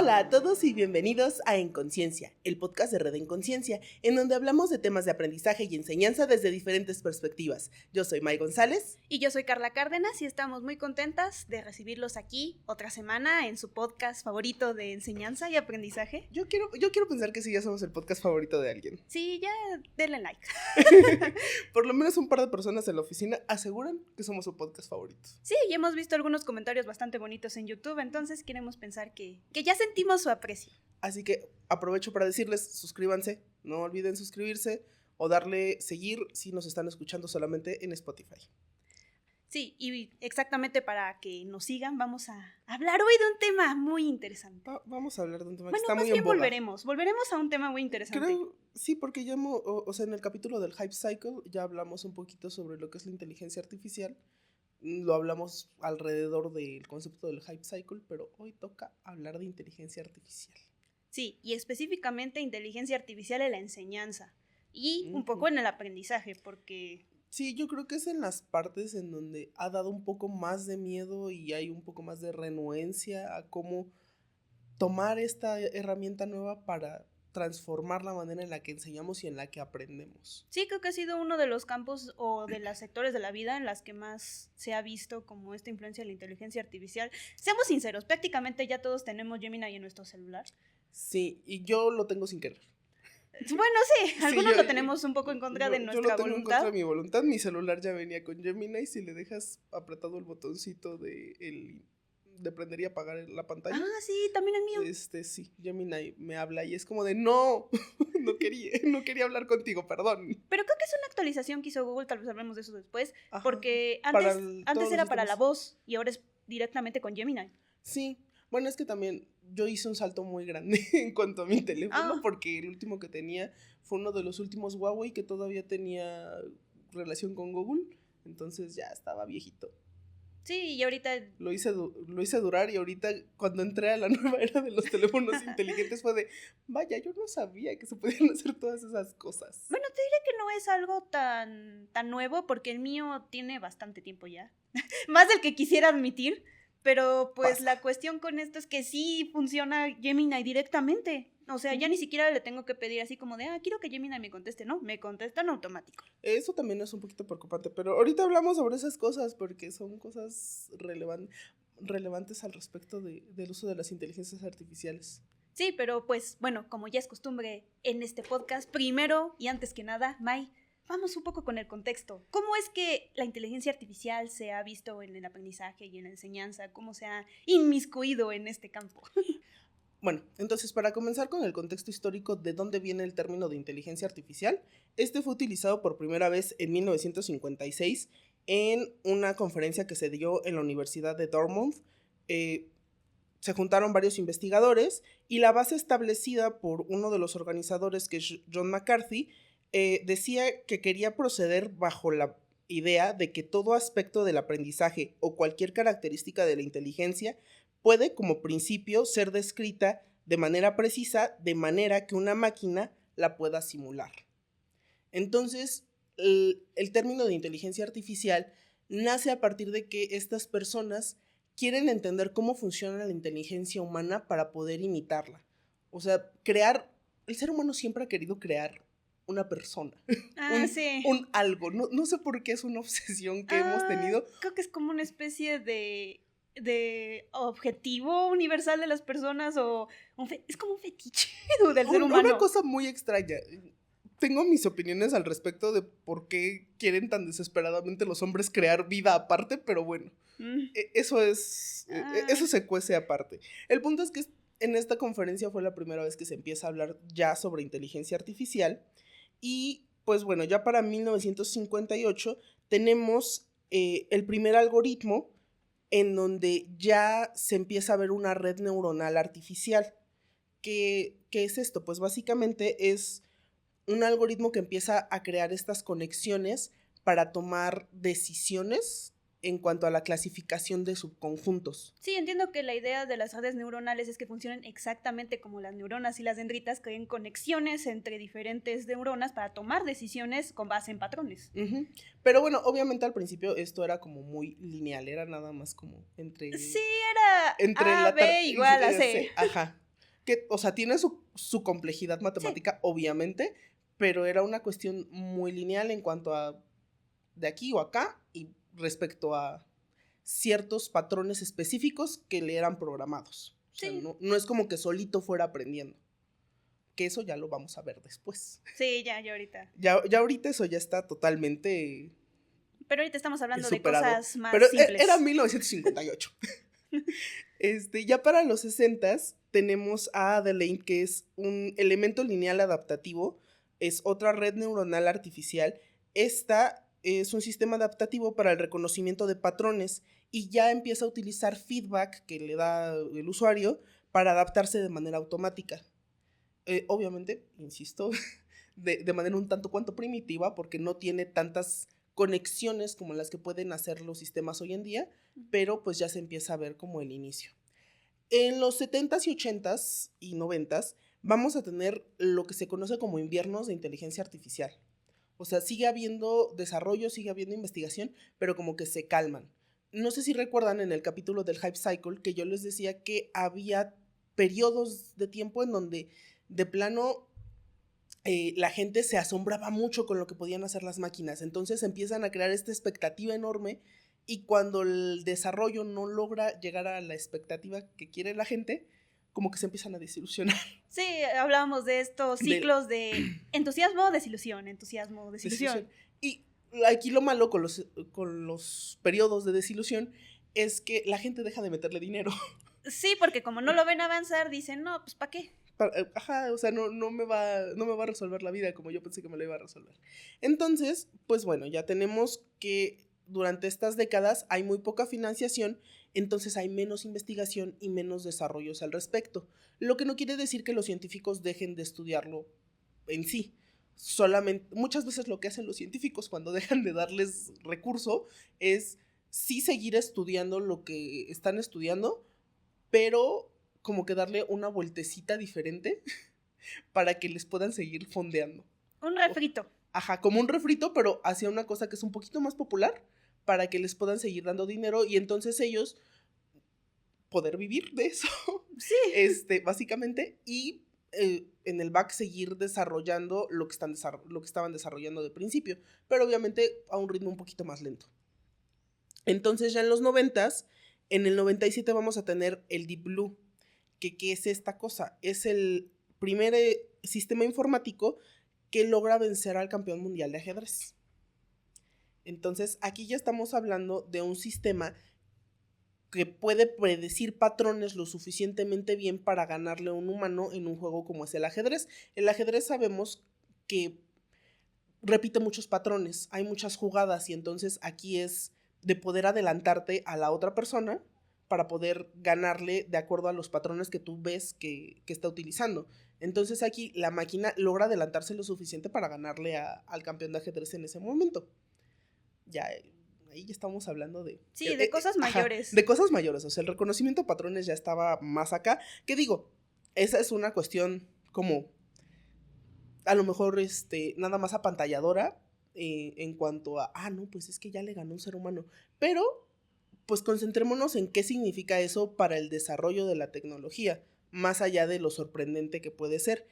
Hola a todos y bienvenidos a En Conciencia, el podcast de Red En Conciencia, en donde hablamos de temas de aprendizaje y enseñanza desde diferentes perspectivas. Yo soy May González. Y yo soy Carla Cárdenas y estamos muy contentas de recibirlos aquí otra semana en su podcast favorito de enseñanza y aprendizaje. Yo quiero pensar que sí, ya somos el podcast favorito de alguien. Sí, ya denle like. Por lo menos un par de personas en la oficina aseguran que somos su podcast favorito. Sí, y hemos visto algunos comentarios bastante bonitos en YouTube, entonces queremos pensar que ya sentimos su aprecio. Así que aprovecho para decirles, suscríbanse, no olviden suscribirse o darle seguir si nos están escuchando solamente en Spotify. Sí, y exactamente para que nos sigan, vamos a hablar hoy de un tema muy interesante. Vamos a hablar de un tema que está muy en boga. Volveremos a un tema muy interesante. Creo, sí, porque ya en el capítulo del Hype Cycle ya hablamos un poquito sobre lo que es la inteligencia artificial. Lo hablamos alrededor del concepto del Hype Cycle, pero hoy toca hablar de inteligencia artificial. Sí, y específicamente inteligencia artificial en la enseñanza y un poco en el aprendizaje, porque... Sí, yo creo que es en las partes en donde ha dado un poco más de miedo y hay un poco más de renuencia a cómo tomar esta herramienta nueva para transformar la manera en la que enseñamos y en la que aprendemos. Sí, creo que ha sido uno de los campos o de los sectores de la vida en las que más se ha visto como esta influencia de la inteligencia artificial. Seamos sinceros, prácticamente ya todos tenemos Gemini en nuestro celular. Sí, y yo lo tengo sin querer. Bueno, sí, algunos lo tenemos un poco en contra de nuestra voluntad. Yo lo tengo en contra de mi voluntad. Mi celular ya venía con Gemini. Si le dejas apretado el botoncito de prender y apagar la pantalla. Ah, sí, también el mío. Sí, Gemini me habla y es como de no quería hablar contigo, perdón. Pero creo que es una actualización que hizo Google, tal vez hablemos de eso después. Ajá, porque antes era para la voz y ahora es directamente con Gemini. Sí, bueno, es que también yo hice un salto muy grande en cuanto a mi teléfono, porque el último que tenía fue uno de los últimos Huawei que todavía tenía relación con Google, entonces ya estaba viejito. Sí, y ahorita... Lo hice durar y ahorita cuando entré a la nueva era de los teléfonos inteligentes fue de, vaya, yo no sabía que se podían hacer todas esas cosas. Bueno, te diré que no es algo tan nuevo porque el mío tiene bastante tiempo ya, más del que quisiera admitir. Pero pues la cuestión con esto es que sí funciona Gemini directamente. O sea, ya ni siquiera le tengo que pedir así como de, quiero que Gemini me conteste. No, me contesta en automático. Eso también es un poquito preocupante, pero ahorita hablamos sobre esas cosas porque son cosas relevantes al respecto del uso de las inteligencias artificiales. Sí, pero pues bueno, como ya es costumbre en este podcast, primero y antes que nada, May, vamos un poco con el contexto. ¿Cómo es que la inteligencia artificial se ha visto en el aprendizaje y en la enseñanza? ¿Cómo se ha inmiscuido en este campo? Bueno, entonces para comenzar con el contexto histórico de dónde viene el término de inteligencia artificial, este fue utilizado por primera vez en 1956 en una conferencia que se dio en la Universidad de Dartmouth. Se juntaron varios investigadores y la base establecida por uno de los organizadores, que es John McCarthy, decía que quería proceder bajo la idea de que todo aspecto del aprendizaje o cualquier característica de la inteligencia puede, como principio, ser descrita de manera precisa, de manera que una máquina la pueda simular. Entonces, el término de inteligencia artificial nace a partir de que estas personas quieren entender cómo funciona la inteligencia humana para poder imitarla. O sea, el ser humano siempre ha querido crear una persona, un algo. No sé por qué es una obsesión que hemos tenido. Creo que es como una especie de objetivo universal de las personas o es como un fetiche del ser humano. Una cosa muy extraña. Tengo mis opiniones al respecto de por qué quieren tan desesperadamente los hombres crear vida aparte, pero bueno, eso se cuece aparte. El punto es que en esta conferencia fue la primera vez que se empieza a hablar ya sobre inteligencia artificial y pues bueno, ya para 1958 tenemos el primer algoritmo en donde ya se empieza a ver una red neuronal artificial. ¿Qué es esto? Pues básicamente es un algoritmo que empieza a crear estas conexiones para tomar decisiones en cuanto a la clasificación de subconjuntos. Sí, entiendo que la idea de las redes neuronales es que funcionen exactamente como las neuronas y las dendritas, creen conexiones entre diferentes neuronas para tomar decisiones con base en patrones. Uh-huh. Pero bueno, obviamente al principio esto era como muy lineal, era nada más como entre... Sí, era entre A, B igual a C. Ajá. que, o sea, tiene su complejidad matemática, sí, obviamente, pero era una cuestión muy lineal en cuanto a de aquí o acá y respecto a ciertos patrones específicos que le eran programados. O sea, sí, no es como que solito fuera aprendiendo. Que eso ya lo vamos a ver después. Sí, ya ahorita. Ya ahorita eso ya está totalmente... Pero ahorita estamos hablando superado. De cosas más pero simples. Era 1958. Ya para los 60s tenemos a Adelaide, que es un elemento lineal adaptativo, es otra red neuronal artificial. Esta es un sistema adaptativo para el reconocimiento de patrones y ya empieza a utilizar feedback que le da el usuario para adaptarse de manera automática. Obviamente, insisto, de manera un tanto cuanto primitiva, porque no tiene tantas conexiones como las que pueden hacer los sistemas hoy en día, pero pues ya se empieza a ver como el inicio. En los 70s y 80s y 90s vamos a tener lo que se conoce como inviernos de inteligencia artificial. O sea, sigue habiendo desarrollo, sigue habiendo investigación, pero como que se calman. No sé si recuerdan en el capítulo del Hype Cycle que yo les decía que había periodos de tiempo en donde de plano la gente se asombraba mucho con lo que podían hacer las máquinas. Entonces empiezan a crear esta expectativa enorme y cuando el desarrollo no logra llegar a la expectativa que quiere la gente, como que se empiezan a desilusionar. Sí, hablábamos de estos ciclos de entusiasmo, desilusión, entusiasmo, desilusión. Y aquí lo malo con los periodos de desilusión es que la gente deja de meterle dinero. Sí, porque como no lo ven avanzar, dicen, no, pues ¿para qué? Ajá, o sea, no me va a resolver la vida como yo pensé que me lo iba a resolver. Entonces, pues bueno, ya tenemos que durante estas décadas hay muy poca financiación, entonces hay menos investigación y menos desarrollos al respecto. Lo que no quiere decir que los científicos dejen de estudiarlo en sí. Solamente, muchas veces lo que hacen los científicos cuando dejan de darles recurso es sí seguir estudiando lo que están estudiando, pero como que darle una vueltecita diferente para que les puedan seguir fondeando. Un refrito. Ajá, como un refrito, pero hacia una cosa que es un poquito más popular para que les puedan seguir dando dinero y entonces ellos poder vivir de eso. Sí. Básicamente, y en el back seguir desarrollando lo que estaban desarrollando de principio, pero obviamente a un ritmo un poquito más lento. Entonces ya en los 90s, en el 97 vamos a tener el Deep Blue. ¿Qué es esta cosa? Es el primer sistema informático que logra vencer al campeón mundial de ajedrez. Entonces, aquí ya estamos hablando de un sistema que puede predecir patrones lo suficientemente bien para ganarle a un humano en un juego como es el ajedrez. El ajedrez sabemos que repite muchos patrones, hay muchas jugadas y entonces aquí es de poder adelantarte a la otra persona para poder ganarle de acuerdo a los patrones que tú ves que está utilizando. Entonces aquí la máquina logra adelantarse lo suficiente para ganarle al campeón de ajedrez en ese momento. Ya, ahí ya estamos hablando de... Sí, de cosas mayores. Ajá, de cosas mayores, o sea, el reconocimiento de patrones ya estaba más acá. ¿Qué digo? Esa es una cuestión como, a lo mejor, nada más apantalladora en cuanto a, no, pues es que ya le ganó un ser humano. Pero pues concentrémonos en qué significa eso para el desarrollo de la tecnología, más allá de lo sorprendente que puede ser.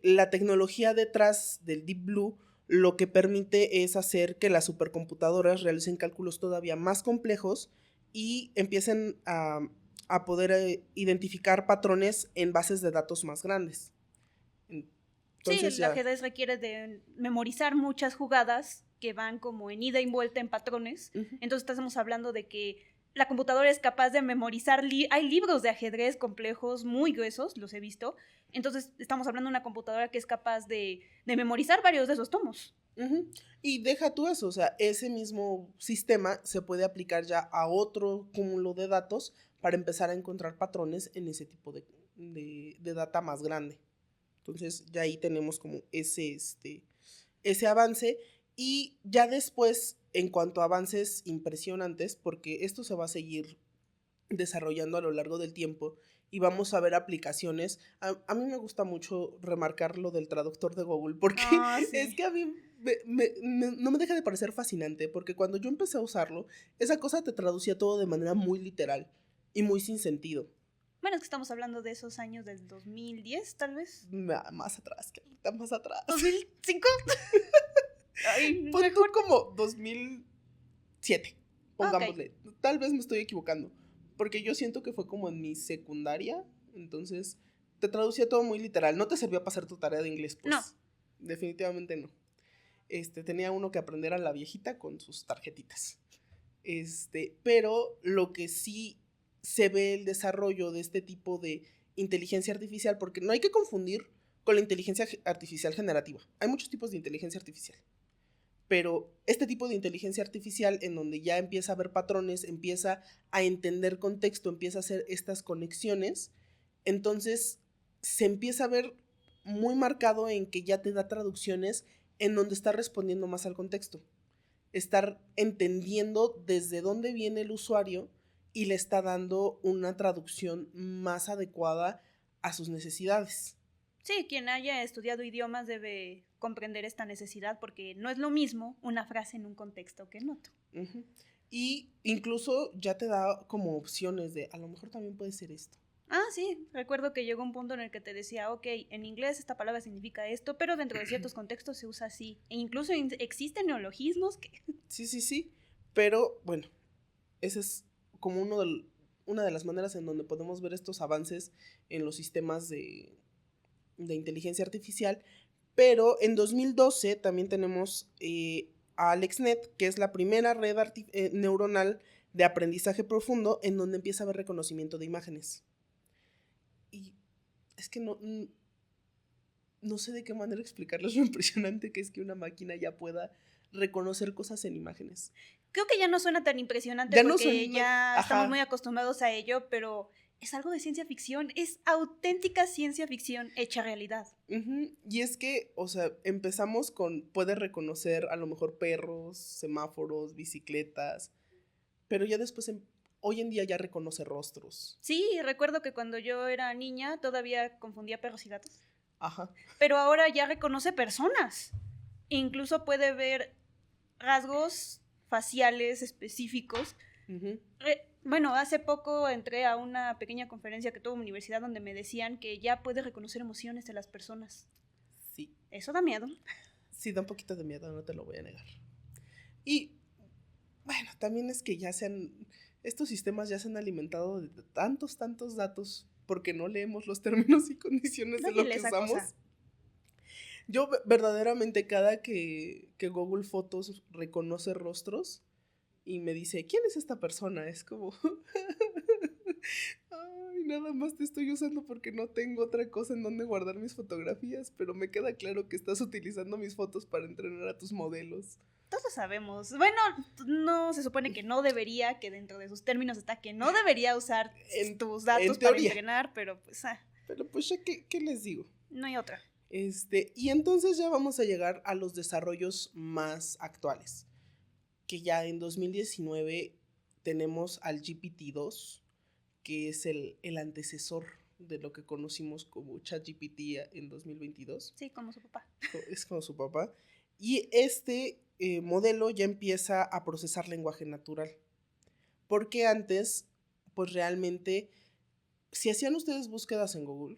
La tecnología detrás del Deep Blue lo que permite es hacer que las supercomputadoras realicen cálculos todavía más complejos y empiecen a poder identificar patrones en bases de datos más grandes. Entonces, sí, el ajedrez requiere de memorizar muchas jugadas que van como en ida y vuelta en patrones. Entonces estamos hablando de que la computadora es capaz de memorizar, hay libros de ajedrez complejos muy gruesos, los he visto. Entonces estamos hablando de una computadora que es capaz de memorizar varios de esos tomos. Y deja tú eso, o sea, ese mismo sistema se puede aplicar ya a otro cúmulo de datos para empezar a encontrar patrones en ese tipo de data más grande. Entonces ya ahí tenemos como ese avance. Y ya después, en cuanto a avances impresionantes, porque esto se va a seguir desarrollando a lo largo del tiempo y vamos a ver aplicaciones. A mí me gusta mucho remarcar lo del traductor de Google, porque sí, es que a mí no me deja de parecer fascinante, porque cuando yo empecé a usarlo, esa cosa te traducía todo de manera muy literal y muy sin sentido. Bueno, es que estamos hablando de esos años del 2010, tal vez. Más atrás, que ahorita más atrás. ¿2005? Ay, Pon tú mejor. como 2007, Ok. pongámosle. Tal vez me estoy equivocando, porque yo siento que fue como en mi secundaria, entonces te traducía todo muy literal. No te servía para hacer tu tarea de inglés, pues. No. Definitivamente no. Tenía uno que aprender a la viejita con sus tarjetitas. Pero lo que sí se ve el desarrollo de este tipo de inteligencia artificial, porque no hay que confundir con la inteligencia artificial generativa. Hay muchos tipos de inteligencia artificial. Pero este tipo de inteligencia artificial en donde ya empieza a ver patrones, empieza a entender contexto, empieza a hacer estas conexiones, entonces se empieza a ver muy marcado en que ya te da traducciones en donde está respondiendo más al contexto. Estar entendiendo desde dónde viene el usuario y le está dando una traducción más adecuada a sus necesidades. Sí, quien haya estudiado idiomas debe comprender esta necesidad porque no es lo mismo una frase en un contexto que en otro. Uh-huh. Y incluso ya te da como opciones de a lo mejor también puede ser esto. Ah, sí, recuerdo que llegó un punto en el que te decía, ok, en inglés esta palabra significa esto, pero dentro de ciertos contextos se usa así. E incluso existen neologismos que... Sí, pero bueno, ese es como una de las maneras en donde podemos ver estos avances en los sistemas de inteligencia artificial, pero en 2012 también tenemos a AlexNet, que es la primera red neuronal de aprendizaje profundo en donde empieza a haber reconocimiento de imágenes. Y es que no sé de qué manera explicarles lo impresionante que es que una máquina ya pueda reconocer cosas en imágenes. Creo que ya no suena tan impresionante Ya porque no ya ajá. estamos muy acostumbrados a ello, pero es algo de ciencia ficción, es auténtica ciencia ficción hecha realidad. Uh-huh. Y es que, o sea, empezamos con, puede reconocer a lo mejor perros, semáforos, bicicletas, pero ya después, hoy en día ya reconoce rostros. Sí, recuerdo que cuando yo era niña todavía confundía perros y gatos. Ajá. Pero ahora ya reconoce personas. Incluso puede ver rasgos faciales específicos. Uh-huh. Bueno, hace poco entré a una pequeña conferencia que tuvo mi universidad donde me decían que ya puede reconocer emociones de las personas. Sí. Eso da miedo. Sí, da un poquito de miedo, no te lo voy a negar. Y, bueno, también es que estos sistemas ya se han alimentado de tantos datos porque no leemos los términos y condiciones de lo que usamos. Yo verdaderamente cada que Google Fotos reconoce rostros y me dice, ¿quién es esta persona? Es como, ay, nada más te estoy usando porque no tengo otra cosa en donde guardar mis fotografías, pero me queda claro que estás utilizando mis fotos para entrenar a tus modelos. Todos sabemos. Bueno, no se supone que no debería, que dentro de sus términos está que no debería usar tus datos para entrenar, pero pues... Pero pues ya, ¿qué les digo? No hay otra. Y entonces ya vamos a llegar a los desarrollos más actuales, que ya en 2019 tenemos al GPT-2, que es el antecesor de lo que conocimos como ChatGPT en 2022. Sí, como su papá. Es como su papá. Y este modelo ya empieza a procesar lenguaje natural. Porque antes, pues realmente, si hacían ustedes búsquedas en Google,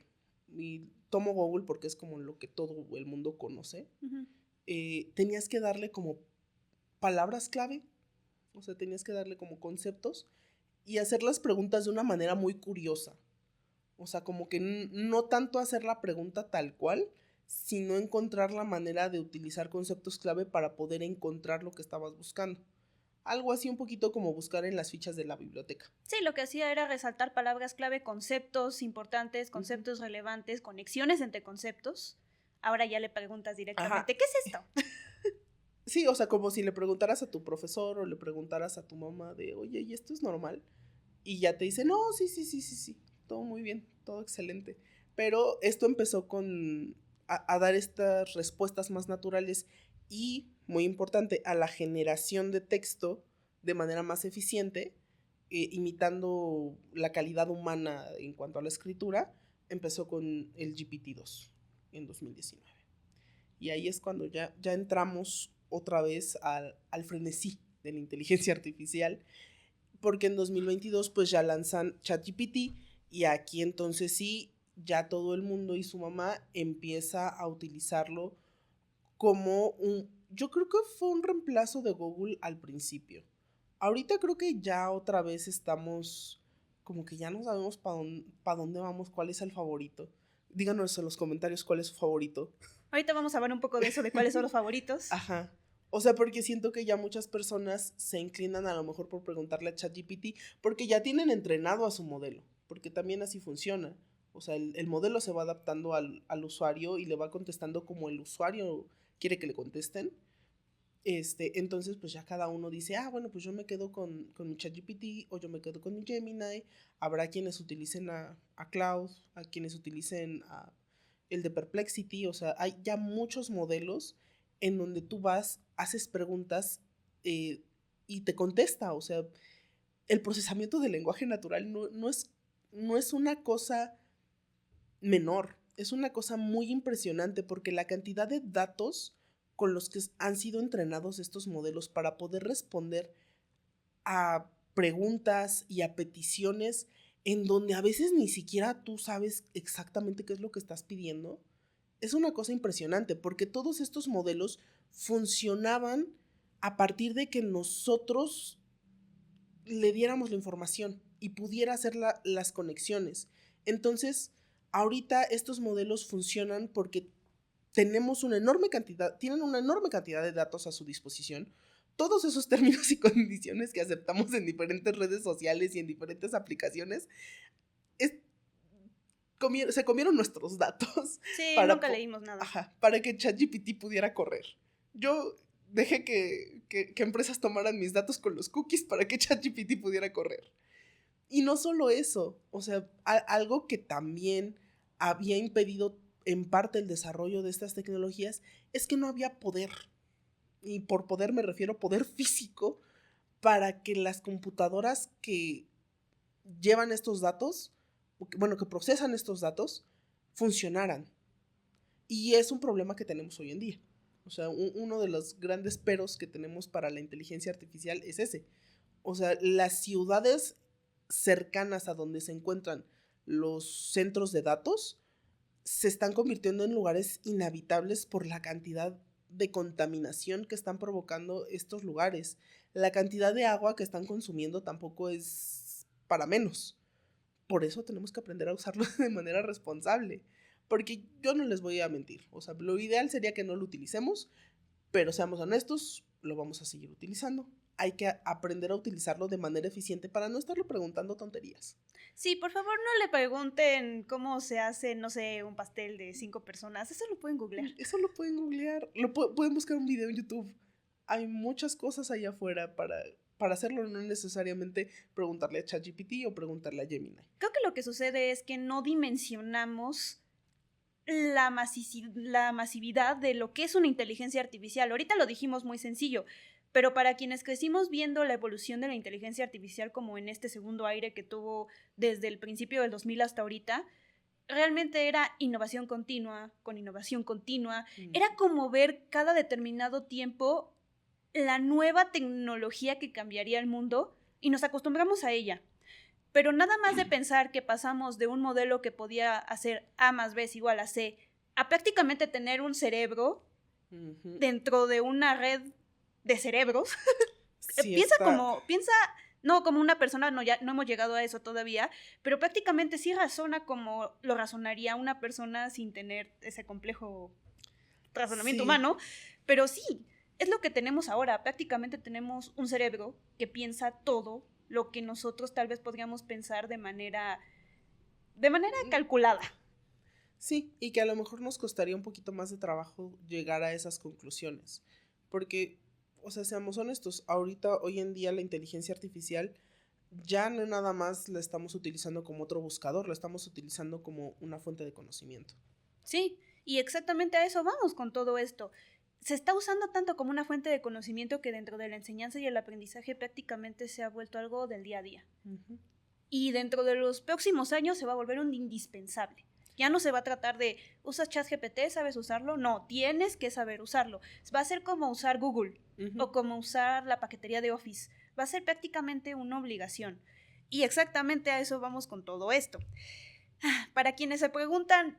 y tomo Google porque es como lo que todo el mundo conoce, Uh-huh. Tenías que darle como palabras clave, o sea, tenías que darle como conceptos y hacer las preguntas de una manera muy curiosa. O sea, como que no tanto hacer la pregunta tal cual, sino encontrar la manera de utilizar conceptos clave para poder encontrar lo que estabas buscando. Algo así un poquito como buscar en las fichas de la biblioteca. Sí, lo que hacía era resaltar palabras clave, conceptos importantes, conceptos relevantes, conexiones entre conceptos. Ahora ya le preguntas directamente, ¿qué es esto? Sí, o sea, como si le preguntaras a tu profesor o le preguntaras a tu mamá de, oye, ¿y esto es normal? Y ya te dice, no, sí, todo muy bien, todo excelente. Pero esto empezó a dar estas respuestas más naturales y, muy importante, a la generación de texto de manera más eficiente, imitando la calidad humana en cuanto a la escritura, empezó con el GPT-2 en 2019. Y ahí es cuando ya entramos otra vez al frenesí de la inteligencia artificial, porque en 2022 pues ya lanzan ChatGPT, Y aquí entonces sí, ya todo el mundo y su mamá empieza a utilizarlo como yo creo que fue un reemplazo de Google al principio. Ahorita creo que ya otra vez estamos como que ya no sabemos para dónde vamos, cuál es el favorito. Díganos en los comentarios cuál es su favorito. Ahorita vamos a hablar un poco de eso, de cuáles son los favoritos. Ajá. O sea, porque siento que ya muchas personas se inclinan a lo mejor por preguntarle a ChatGPT porque ya tienen entrenado a su modelo, porque también así funciona. O sea, el modelo se va adaptando al usuario y le va contestando como el usuario quiere que le contesten. Entonces, pues ya cada uno dice, bueno, pues yo me quedo con mi ChatGPT o yo me quedo con mi Gemini. Habrá quienes utilicen a Cloud, a quienes utilicen el de Perplexity. O sea, hay ya muchos modelos en donde tú vas, haces preguntas y te contesta. O sea, el procesamiento del lenguaje natural no es una cosa menor, es una cosa muy impresionante porque la cantidad de datos con los que han sido entrenados estos modelos para poder responder a preguntas y a peticiones en donde a veces ni siquiera tú sabes exactamente qué es lo que estás pidiendo, es una cosa impresionante porque todos estos modelos funcionaban a partir de que nosotros le diéramos la información y pudiera hacer las conexiones. Entonces, ahorita estos modelos funcionan porque tienen una enorme cantidad de datos a su disposición. Todos esos términos y condiciones que aceptamos en diferentes redes sociales y en diferentes aplicaciones, se comieron nuestros datos. Sí, nunca leímos nada. Ajá, para que ChatGPT pudiera correr. Yo dejé que empresas tomaran mis datos con los cookies para que ChatGPT pudiera correr. Y no solo eso, o sea, algo que también había impedido en parte el desarrollo de estas tecnologías es que no había poder. Y por poder me refiero a poder físico para que las computadoras que llevan estos datos, que procesan estos datos, funcionaran. Y es un problema que tenemos hoy en día. O sea, uno de los grandes peros que tenemos para la inteligencia artificial es ese. O sea, las ciudades cercanas a donde se encuentran los centros de datos se están convirtiendo en lugares inhabitables por la cantidad de contaminación que están provocando estos lugares. La cantidad de agua que están consumiendo tampoco es para menos. Por eso tenemos que aprender a usarlo de manera responsable. Porque yo no les voy a mentir. O sea, lo ideal sería que no lo utilicemos, pero seamos honestos, lo vamos a seguir utilizando. Hay que aprender a utilizarlo de manera eficiente para no estarlo preguntando tonterías. Sí, por favor no le pregunten cómo se hace, no sé, un pastel de 5 personas. Eso lo pueden googlear. Eso lo pueden googlear. Pueden buscar un video en YouTube. Hay muchas cosas allá afuera para hacerlo, no necesariamente preguntarle a ChatGPT o preguntarle a Gemini. Creo que lo que sucede es que no dimensionamos la masividad de lo que es una inteligencia artificial. Ahorita lo dijimos muy sencillo, pero para quienes crecimos viendo la evolución de la inteligencia artificial como en este segundo aire que tuvo desde el principio del 2000 hasta ahorita, realmente era innovación continua, con innovación continua. Era como ver cada determinado tiempo la nueva tecnología que cambiaría el mundo y nos acostumbramos a ella. Pero nada más de pensar que pasamos de un modelo que podía hacer A más B es igual a C a prácticamente tener un cerebro dentro de una red de cerebros. Sí, piensa, no como una persona, no hemos llegado a eso todavía, pero prácticamente sí razona como lo razonaría una persona sin tener ese complejo razonamiento humano, pero sí, es lo que tenemos ahora. Prácticamente tenemos un cerebro que piensa todo lo que nosotros tal vez podríamos pensar de manera calculada. Sí, y que a lo mejor nos costaría un poquito más de trabajo llegar a esas conclusiones, porque, o sea, seamos honestos, hoy en día la inteligencia artificial ya no nada más la estamos utilizando como otro buscador, la estamos utilizando como una fuente de conocimiento. Sí, y exactamente a eso vamos con todo esto. Se está usando tanto como una fuente de conocimiento que dentro de la enseñanza y el aprendizaje prácticamente se ha vuelto algo del día a día. Y dentro de los próximos años se va a volver un indispensable. Ya no se va a tratar de, ¿usas ChatGPT? ¿Sabes usarlo? No, tienes que saber usarlo. Va a ser como usar Google o como usar la paquetería de Office. Va a ser prácticamente una obligación. Y exactamente a eso vamos con todo esto. Para quienes se preguntan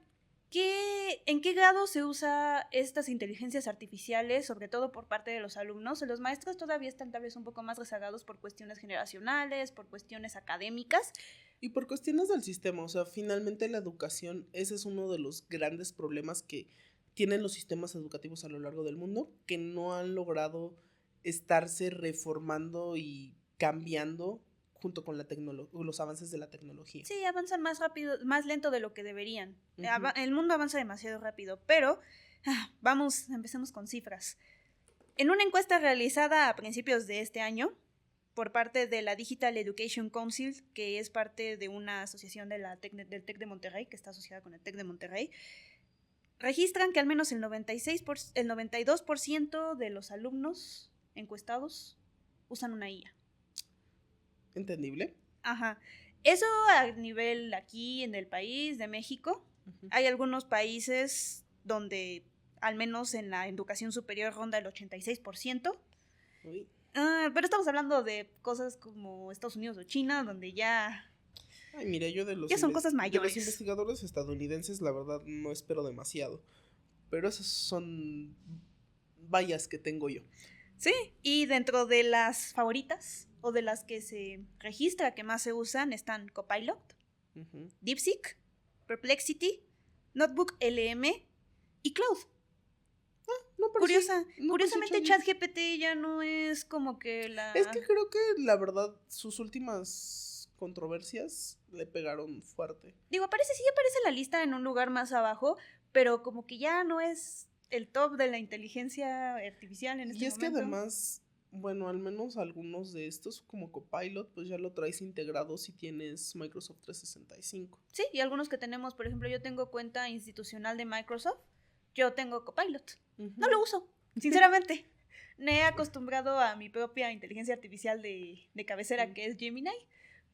¿en qué grado se usa estas inteligencias artificiales, sobre todo por parte de los alumnos? Los maestros todavía están tal vez un poco más rezagados por cuestiones generacionales, por cuestiones académicas. Y por cuestiones del sistema, o sea, finalmente la educación, ese es uno de los grandes problemas que tienen los sistemas educativos a lo largo del mundo, que no han logrado estarse reformando y cambiando junto con los avances de la tecnología. Sí, avanzan más rápido, más lento de lo que deberían. Ujú. El mundo avanza demasiado rápido, pero empecemos con cifras. En una encuesta realizada a principios de este año, por parte de la Digital Education Council, que es parte de una asociación del TEC de Monterrey, que está asociada con el TEC de Monterrey, registran que al menos el 92% de los alumnos encuestados usan una IA. ¿Entendible? Ajá. Eso a nivel aquí en el país de México. Uh-huh. Hay algunos países donde al menos en la educación superior ronda el 86%. Uy. Pero estamos hablando de cosas como Estados Unidos o China, donde ya... Ay, mira, yo ya son cosas mayores. De los investigadores estadounidenses, la verdad, no espero demasiado. Pero esas son vallas que tengo yo. Sí, y dentro de las favoritas, o de las que se registra que más se usan, están Copilot, uh-huh, DeepSeek, Perplexity, Notebook LM y Cloud. Curiosamente ChatGPT ya no es como que la... Es que creo que la verdad sus últimas controversias le pegaron fuerte. Digo, aparece la lista en un lugar más abajo, pero como que ya no es el top de la inteligencia artificial en este momento. Y es que además, bueno, al menos algunos de estos, como Copilot, pues ya lo traes integrado si tienes Microsoft 365. Sí, y algunos que tenemos, por ejemplo, yo tengo cuenta institucional de Microsoft, yo tengo Copilot. Uh-huh. No lo uso, sinceramente. Me he acostumbrado a mi propia inteligencia artificial de cabecera, uh-huh, que es Gemini,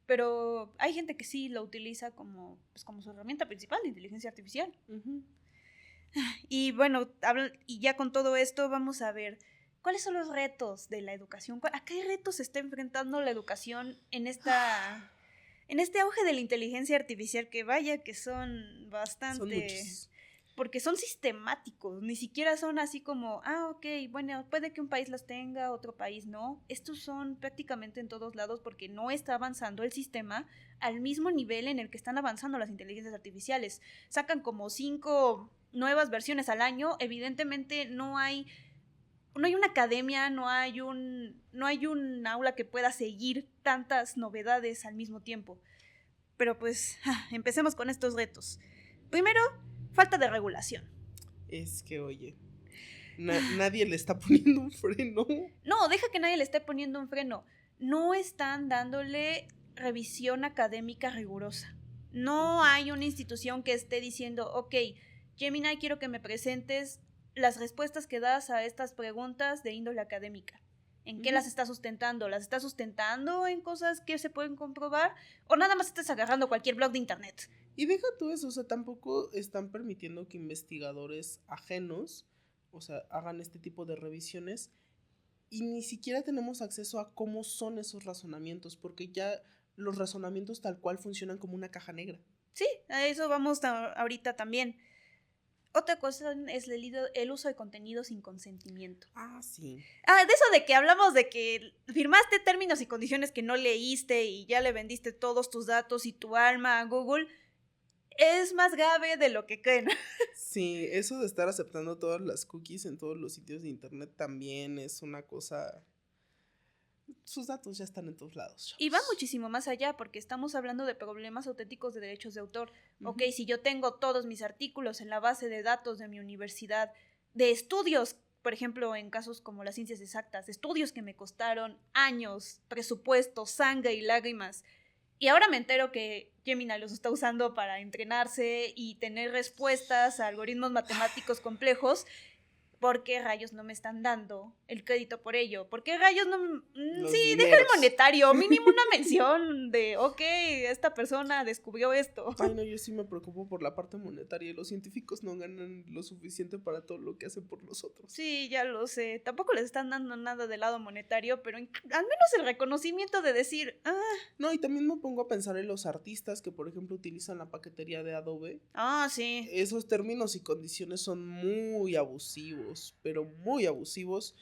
pero hay gente que sí lo utiliza como su herramienta principal de inteligencia artificial. Uh-huh. Y bueno, y ya con todo esto vamos a ver ¿cuáles son los retos de la educación? ¿A qué retos se está enfrentando la educación en este auge de la inteligencia artificial? Que vaya que son bastante... Son muchos. Porque son sistemáticos, ni siquiera son así como, ok, bueno, puede que un país los tenga, otro país no. Estos son prácticamente en todos lados porque no está avanzando el sistema al mismo nivel en el que están avanzando las inteligencias artificiales. Sacan como 5 nuevas versiones al año, evidentemente no hay una academia, no hay un aula que pueda seguir tantas novedades al mismo tiempo. Pero pues, empecemos con estos retos. Primero, falta de regulación. Es que, oye, nadie le está poniendo un freno. No, deja que nadie le esté poniendo un freno. No están dándole revisión académica rigurosa. No hay una institución que esté diciendo, ok, Gemini, quiero que me presentes las respuestas que das a estas preguntas de índole académica. ¿En qué las estás sustentando? ¿Las estás sustentando en cosas que se pueden comprobar? ¿O nada más estás agarrando cualquier blog de internet? Y deja tú eso, o sea, tampoco están permitiendo que investigadores ajenos, o sea, hagan este tipo de revisiones y ni siquiera tenemos acceso a cómo son esos razonamientos, porque ya los razonamientos tal cual funcionan como una caja negra. Sí, a eso vamos ahorita también. Otra cosa es el uso de contenido sin consentimiento. Ah, sí. De eso de que hablamos de que firmaste términos y condiciones que no leíste y ya le vendiste todos tus datos y tu alma a Google, es más grave de lo que creen. Sí, eso de estar aceptando todas las cookies en todos los sitios de internet también es una cosa... Sus datos ya están en todos lados. Y va muchísimo más allá porque estamos hablando de problemas auténticos de derechos de autor. Uh-huh. Ok, si yo tengo todos mis artículos en la base de datos de mi universidad, de estudios, por ejemplo, en casos como las ciencias exactas, estudios que me costaron años, presupuesto, sangre y lágrimas, y ahora me entero que Gemini los está usando para entrenarse y tener respuestas a algoritmos matemáticos complejos, ¿por qué rayos no me están dando el crédito por ello? ¿Por qué rayos no? Los Sí, deja el dineros. monetario, mínimo una mención de, ok, esta persona descubrió esto. Ay, no, yo sí me preocupo por la parte monetaria. Los científicos no ganan lo suficiente para todo lo que hacen por nosotros. Sí, ya lo sé. Tampoco les están dando nada del lado monetario, pero al menos el reconocimiento de decir, No, y también me pongo a pensar en los artistas que, por ejemplo, utilizan la paquetería de Adobe. Sí. Esos términos y condiciones son muy abusivos, pero muy abusivos,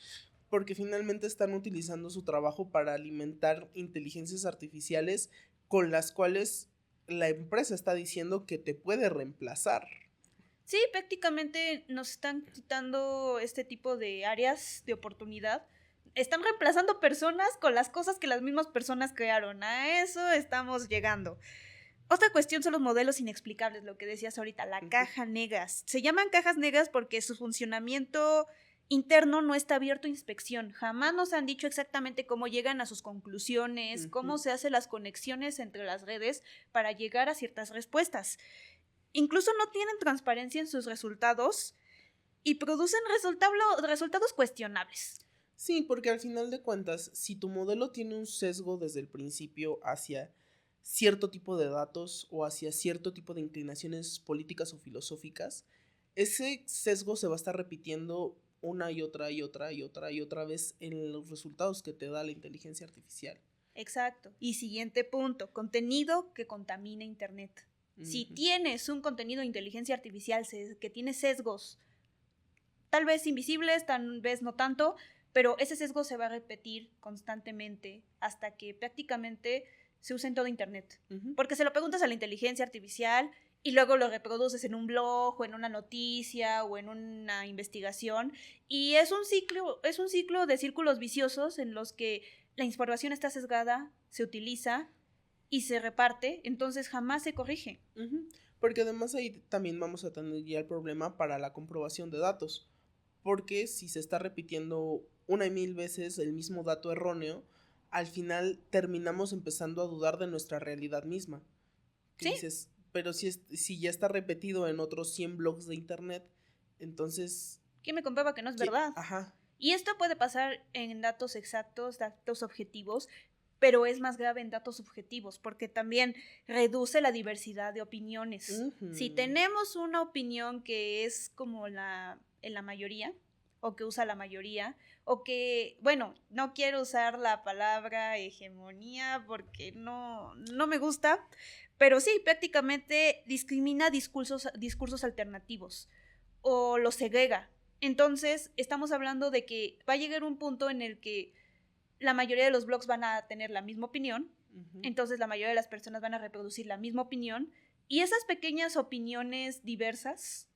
porque finalmente están utilizando su trabajo para alimentar inteligencias artificiales con las cuales la empresa está diciendo que te puede reemplazar. Sí, prácticamente nos están quitando este tipo de áreas de oportunidad. Están reemplazando personas con las cosas que las mismas personas crearon. A eso estamos llegando. Otra cuestión son los modelos inexplicables, lo que decías ahorita, la caja negras. Se llaman cajas negras porque su funcionamiento interno no está abierto a inspección. Jamás nos han dicho exactamente cómo llegan a sus conclusiones, cómo se hacen las conexiones entre las redes para llegar a ciertas respuestas. Incluso no tienen transparencia en sus resultados y producen resultados cuestionables. Sí, porque al final de cuentas, si tu modelo tiene un sesgo desde el principio hacia cierto tipo de datos o hacia cierto tipo de inclinaciones políticas o filosóficas, ese sesgo se va a estar repitiendo una y otra y otra y otra y otra vez en los resultados que te da la inteligencia artificial. Exacto. Y siguiente punto, contenido que contamina Internet. Si tienes un contenido de inteligencia artificial que tiene sesgos, tal vez invisibles, tal vez no tanto, pero ese sesgo se va a repetir constantemente hasta que prácticamente se use en todo Internet. Porque se lo preguntas a la inteligencia artificial y luego lo reproduces en un blog o en una noticia o en una investigación y es un ciclo de círculos viciosos en los que la información está sesgada, se utiliza y se reparte, entonces jamás se corrige. Porque además ahí también vamos a tener ya el problema para la comprobación de datos. Porque si se está repitiendo una y mil veces el mismo dato erróneo, al final terminamos empezando a dudar de nuestra realidad misma. ¿Qué dices? Pero si ya está repetido en otros 100 blogs de internet, entonces... ¿Quién me comprueba que no es verdad? Ajá. Y esto puede pasar en datos exactos, datos objetivos, pero es más grave en datos subjetivos, porque también reduce la diversidad de opiniones. Si tenemos una opinión que es como en la mayoría, o que usa la mayoría, o que, bueno, no quiero usar la palabra hegemonía porque no me gusta, pero sí, prácticamente discrimina discursos alternativos, o los segrega. Entonces, estamos hablando de que va a llegar un punto en el que la mayoría de los blogs van a tener la misma opinión, entonces la mayoría de las personas van a reproducir la misma opinión, y esas pequeñas opiniones diversas,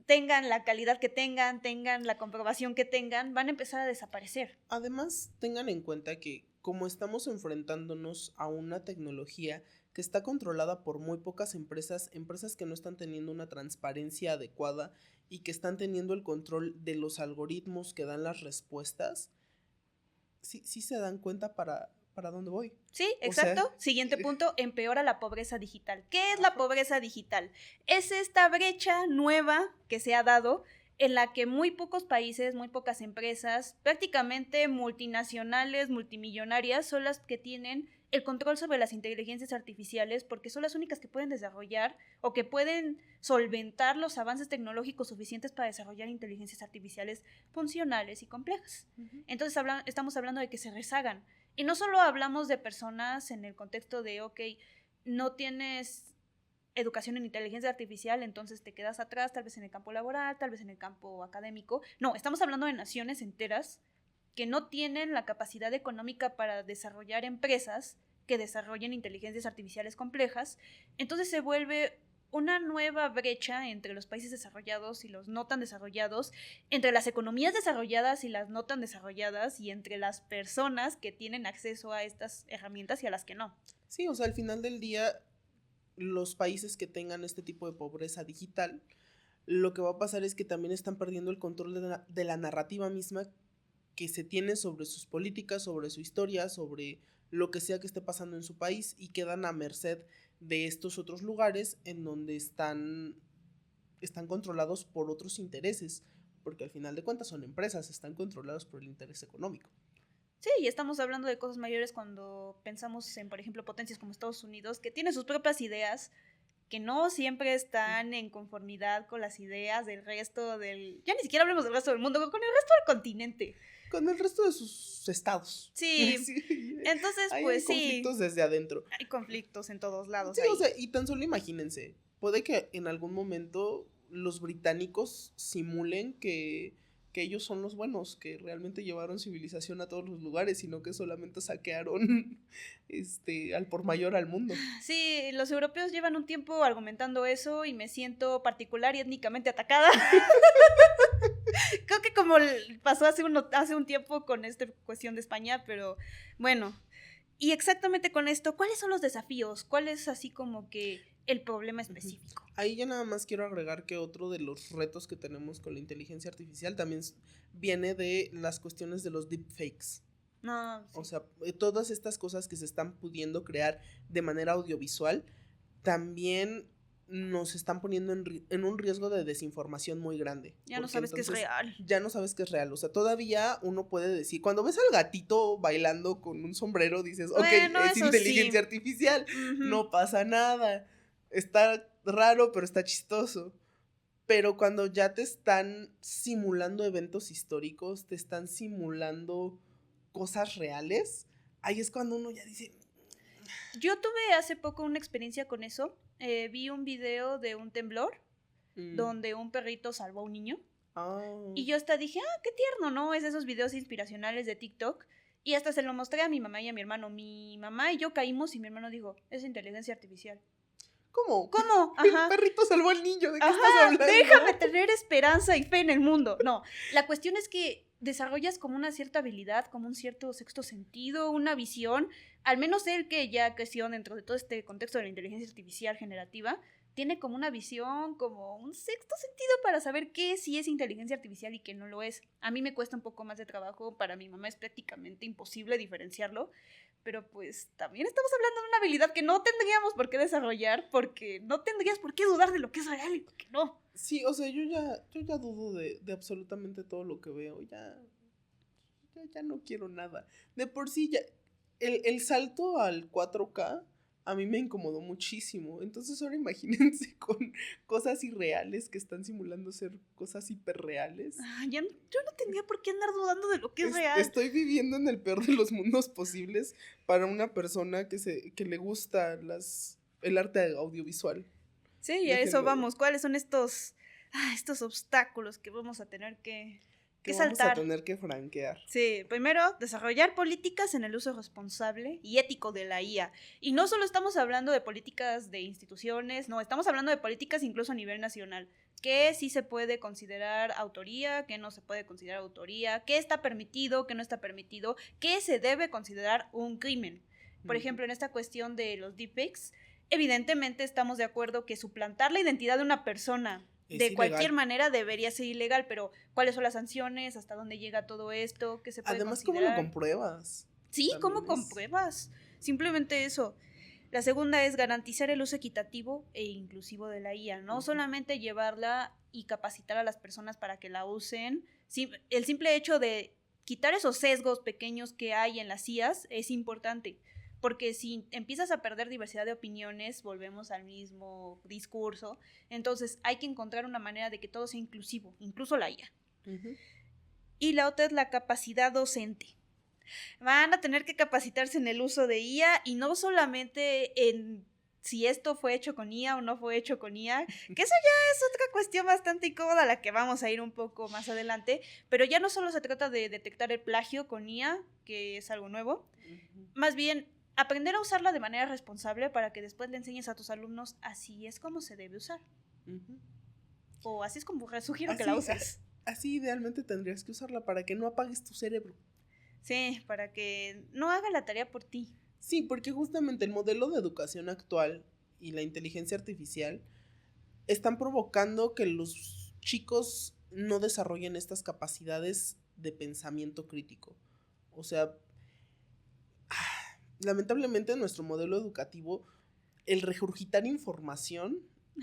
tengan la calidad que tengan la comprobación que tengan, van a empezar a desaparecer. Además, tengan en cuenta que como estamos enfrentándonos a una tecnología que está controlada por muy pocas empresas que no están teniendo una transparencia adecuada y que están teniendo el control de los algoritmos que dan las respuestas, sí se dan cuenta para dónde voy. Sí, exacto. Siguiente punto, empeora la pobreza digital. ¿Qué es la pobreza digital? Es esta brecha nueva que se ha dado en la que muy pocos países, muy pocas empresas, prácticamente multinacionales, multimillonarias, son las que tienen el control sobre las inteligencias artificiales porque son las únicas que pueden desarrollar o que pueden solventar los avances tecnológicos suficientes para desarrollar inteligencias artificiales funcionales y complejas. Entonces estamos hablando de que se rezagan. Y no solo hablamos de personas en el contexto de, ok, no tienes educación en inteligencia artificial, entonces te quedas atrás, tal vez en el campo laboral, tal vez en el campo académico. No, estamos hablando de naciones enteras que no tienen la capacidad económica para desarrollar empresas que desarrollen inteligencias artificiales complejas. Entonces se vuelve una nueva brecha entre los países desarrollados y los no tan desarrollados, entre las economías desarrolladas y las no tan desarrolladas, y entre las personas que tienen acceso a estas herramientas y a las que no. Sí, o sea, al final del día, los países que tengan este tipo de pobreza digital, lo que va a pasar es que también están perdiendo el control de la narrativa misma que se tiene sobre sus políticas, sobre su historia, sobre lo que sea que esté pasando en su país, y quedan a merced de estos otros lugares en donde están controlados por otros intereses, porque al final de cuentas son empresas, están controlados por el interés económico. Sí, y estamos hablando de cosas mayores cuando pensamos en, por ejemplo, potencias como Estados Unidos, que tiene sus propias ideas, que no siempre están en conformidad con las ideas del resto del... Ya ni siquiera hablemos del resto del mundo, con el resto del continente. Con el resto de sus estados. Sí, entonces pues hay conflictos desde adentro. Hay conflictos en todos lados. Sí, o sea, y tan solo imagínense, puede que en algún momento los británicos simulen que ellos son los buenos, que realmente llevaron civilización a todos los lugares, sino que solamente saquearon al por mayor al mundo. Sí, los europeos llevan un tiempo argumentando eso y me siento particular y étnicamente atacada. Creo que como pasó hace un tiempo con esta cuestión de España, pero bueno. Y exactamente con esto, ¿cuáles son los desafíos? ¿Cuál es así como que el problema específico? Ahí ya nada más quiero agregar que otro de los retos que tenemos con la inteligencia artificial también viene de las cuestiones de los deepfakes. No, sí. O sea, todas estas cosas que se están pudiendo crear de manera audiovisual también nos están poniendo en un riesgo de desinformación muy grande. Ya no sabes que es real. Ya no sabes que es real. O sea, todavía uno puede decir, cuando ves al gatito bailando con un sombrero, dices, bueno, ok, es inteligencia artificial, no pasa nada. Está raro, pero está chistoso. Pero cuando ya te están simulando eventos históricos, te están simulando cosas reales, ahí es cuando uno ya dice... Yo tuve hace poco una experiencia con eso. Vi un video de un temblor donde un perrito salvó a un niño. Y yo hasta dije, qué tierno, ¿no? Es de esos videos inspiracionales de TikTok. Y hasta se lo mostré a mi mamá y a mi hermano. Mi mamá y yo caímos y mi hermano dijo, es inteligencia artificial. ¿Cómo? Ajá. El perrito salvó al niño, ¿de qué estás hablando? Déjame tener esperanza y fe en el mundo. No, la cuestión es que desarrollas como una cierta habilidad, como un cierto sexto sentido, una visión. Al menos él, que ya creció dentro de todo este contexto de la inteligencia artificial generativa, tiene como una visión, como un sexto sentido para saber qué sí es inteligencia artificial y qué no lo es. A mí me cuesta un poco más de trabajo, para mi mamá es prácticamente imposible diferenciarlo, pero pues también estamos hablando de una habilidad que no tendríamos por qué desarrollar, porque no tendrías por qué dudar de lo que es real y lo que no. Sí, o sea, yo ya dudo de absolutamente todo lo que veo, ya no quiero nada. De por sí ya, el salto al 4K a mí me incomodó muchísimo. Entonces ahora imagínense con cosas irreales que están simulando ser cosas hiperreales. Yo no tendría por qué andar dudando de lo que es real. Estoy viviendo en el peor de los mundos posibles para una persona que le gusta el arte audiovisual. Sí, y a eso vamos. ¿Cuáles son estos obstáculos que vamos a tener que saltar? Vamos a tener que franquear. Sí, primero, desarrollar políticas en el uso responsable y ético de la IA. Y no solo estamos hablando de políticas de instituciones, no, estamos hablando de políticas incluso a nivel nacional. ¿Qué sí se puede considerar autoría? ¿Qué no se puede considerar autoría? ¿Qué está permitido? ¿Qué no está permitido? ¿Qué se debe considerar un crimen? Por ejemplo, en esta cuestión de los deepfakes, evidentemente estamos de acuerdo que suplantar la identidad de una persona de cualquier manera debería ser ilegal, pero ¿cuáles son las sanciones? ¿Hasta dónde llega todo esto? ¿Qué se puede Además, considerar? ¿cómo lo compruebas? Sí, ¿cómo compruebas? Simplemente eso. La segunda es garantizar el uso equitativo e inclusivo de la IA, no solamente llevarla y capacitar a las personas para que la usen. El simple hecho de quitar esos sesgos pequeños que hay en las IAs es importante. Porque si empiezas a perder diversidad de opiniones, volvemos al mismo discurso. Entonces hay que encontrar una manera de que todo sea inclusivo, incluso la IA. Y la otra es la capacidad docente. Van a tener que capacitarse en el uso de IA y no solamente en si esto fue hecho con IA o no fue hecho con IA, que eso ya es otra cuestión bastante incómoda a la que vamos a ir un poco más adelante, pero ya no solo se trata de detectar el plagio con IA, que es algo nuevo, más bien aprender a usarla de manera responsable para que después le enseñes a tus alumnos así es como se debe usar. O así es como sugiero que la uses. Así idealmente tendrías que usarla para que no apagues tu cerebro. Sí, para que no haga la tarea por ti. Sí, porque justamente el modelo de educación actual y la inteligencia artificial están provocando que los chicos no desarrollen estas capacidades de pensamiento crítico. O sea, lamentablemente en nuestro modelo educativo, el regurgitar información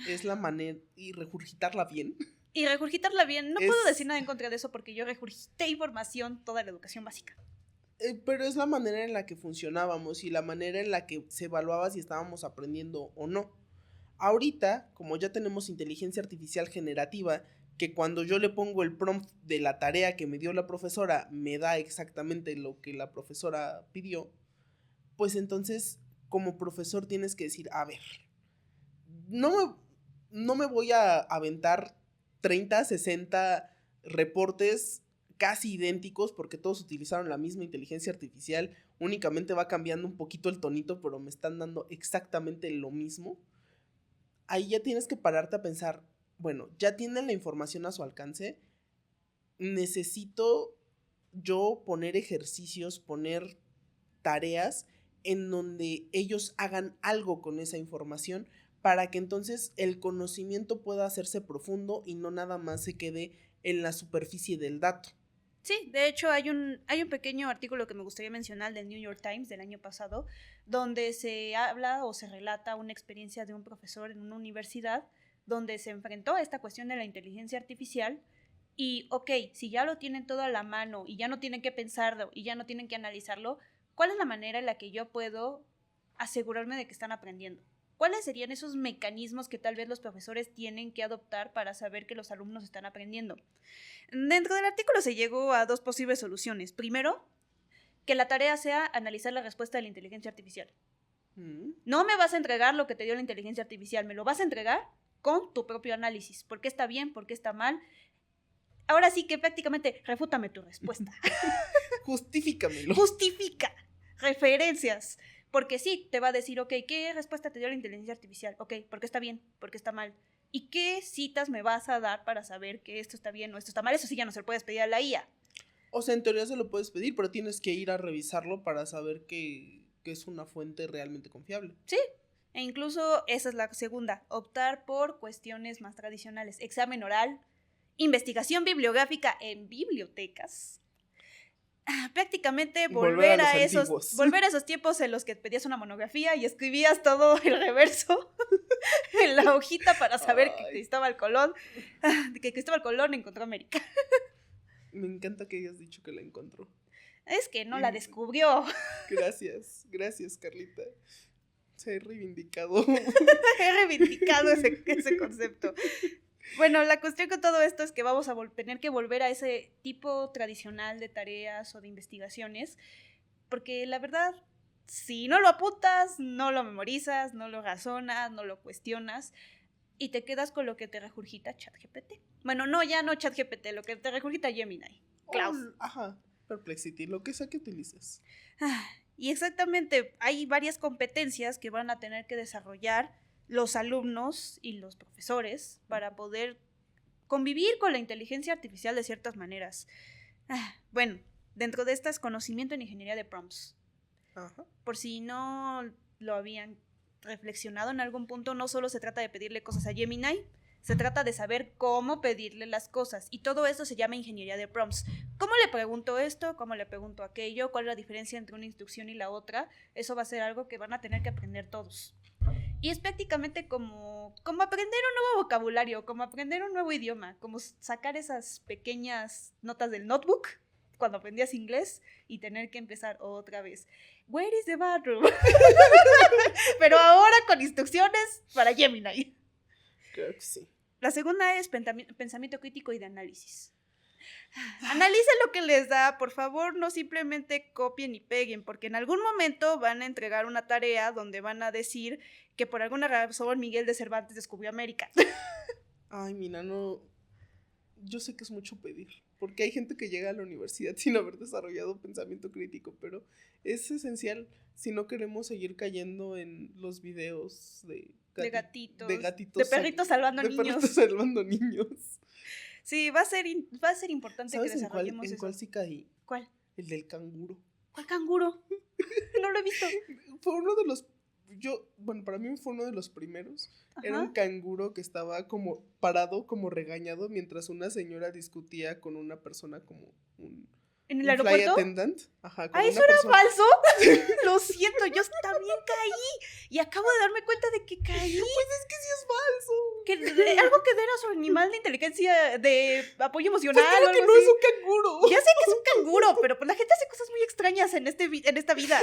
es la manera, y regurgitarla bien, Y regurgitarla bien. No puedo decir nada en contra de eso porque yo regurgité información toda la educación básica. Pero es la manera en la que funcionábamos y la manera en la que se evaluaba si estábamos aprendiendo o no. Ahorita, como ya tenemos inteligencia artificial generativa, que cuando yo le pongo el prompt de la tarea que me dio la profesora, me da exactamente lo que la profesora pidió, pues entonces, como profesor tienes que decir, a ver, no me voy a aventar 30, 60 reportes casi idénticos porque todos utilizaron la misma inteligencia artificial, únicamente va cambiando un poquito el tonito, pero me están dando exactamente lo mismo. Ahí ya tienes que pararte a pensar, bueno, ya tienen la información a su alcance, necesito yo poner ejercicios, poner tareas en donde ellos hagan algo con esa información para que entonces el conocimiento pueda hacerse profundo y no nada más se quede en la superficie del dato. Sí, de hecho hay un pequeño artículo que me gustaría mencionar del New York Times del año pasado, donde se habla o se relata una experiencia de un profesor en una universidad donde se enfrentó a esta cuestión de la inteligencia artificial y, ok, si ya lo tienen todo a la mano y ya no tienen que pensarlo y ya no tienen que analizarlo, ¿cuál es la manera en la que yo puedo asegurarme de que están aprendiendo? ¿Cuáles serían esos mecanismos que tal vez los profesores tienen que adoptar para saber que los alumnos están aprendiendo? Dentro del artículo se llegó a 2 posibles soluciones. Primero, que la tarea sea analizar la respuesta de la inteligencia artificial. No me vas a entregar lo que te dio la inteligencia artificial, me lo vas a entregar con tu propio análisis. ¿Por qué está bien? ¿Por qué está mal? Ahora sí que prácticamente refútame tu respuesta. Justifícamelo. Justifica. Referencias. Porque sí, te va a decir, ok, ¿qué respuesta te dio la inteligencia artificial? Ok, ¿por qué está bien? ¿Por qué está mal? ¿Y qué citas me vas a dar para saber que esto está bien o esto está mal? Eso sí ya no se lo puedes pedir a la IA. O sea, en teoría se lo puedes pedir, pero tienes que ir a revisarlo para saber que es una fuente realmente confiable. Sí, e incluso esa es la segunda, optar por cuestiones más tradicionales. Examen oral, investigación bibliográfica en bibliotecas. Prácticamente volver a esos tiempos en los que pedías una monografía y escribías todo el reverso en la hojita para saber que Cristóbal Colón encontró América. Me encanta que hayas dicho que la encontró. Es que no la descubrió. Gracias, Carlita. Se ha reivindicado. He reivindicado ese concepto. Bueno, la cuestión con todo esto es que vamos a tener que volver a ese tipo tradicional de tareas o de investigaciones, porque la verdad, si no lo apuntas, no lo memorizas, no lo razonas, no lo cuestionas, y te quedas con lo que te regurgita ChatGPT. Bueno, ya no ChatGPT, lo que te regurgita Gemini. Klaus. Perplexity, lo que sea que utilices. Y exactamente, hay varias competencias que van a tener que desarrollar los alumnos y los profesores para poder convivir con la inteligencia artificial de ciertas maneras. Bueno, dentro de estas, conocimiento en ingeniería de prompts. Ajá. Por si no lo habían reflexionado en algún punto, no solo se trata de pedirle cosas a Gemini, se trata de saber cómo pedirle las cosas. Y todo eso se llama ingeniería de prompts. ¿Cómo le pregunto esto? ¿Cómo le pregunto aquello? ¿Cuál es la diferencia entre una instrucción y la otra? Eso va a ser algo que van a tener que aprender todos. Y es prácticamente como aprender un nuevo vocabulario, como aprender un nuevo idioma, como sacar esas pequeñas notas del notebook cuando aprendías inglés y tener que empezar otra vez. Where is the bathroom? Pero ahora con instrucciones para Gemini. Creo que sí. La segunda es pensamiento crítico y de análisis. Analicen lo que les da, por favor, no simplemente copien y peguen, porque en algún momento van a entregar una tarea donde van a decir que por alguna razón Miguel de Cervantes descubrió América. Ay, mira, no. Yo sé que es mucho pedir, porque hay gente que llega a la universidad sin haber desarrollado pensamiento crítico, pero es esencial si no queremos seguir cayendo en los videos de gatitos, de perritos salvando niños. De perritos salvando niños. Sí, va a ser importante que desarrollemos eso. ¿En cuál sí caí? ¿Cuál? El del canguro. ¿Cuál canguro? No lo he visto. Fue uno de los... para mí fue uno de los primeros. Ajá. Era un canguro que estaba como parado, como regañado, mientras una señora discutía con una persona como un... ¿En el un flight aeropuerto? attendant. Ajá, con ¿Eso una era persona. falso? Lo siento, yo también caí. Y acabo de darme cuenta de que caí. Pues es que sí es falso. Algo que era su animal de inteligencia, de apoyo emocional Pues o claro que algo no así. es un canguro. Ya sé que es un canguro, pero pues la gente hace cosas muy extrañas en esta vida.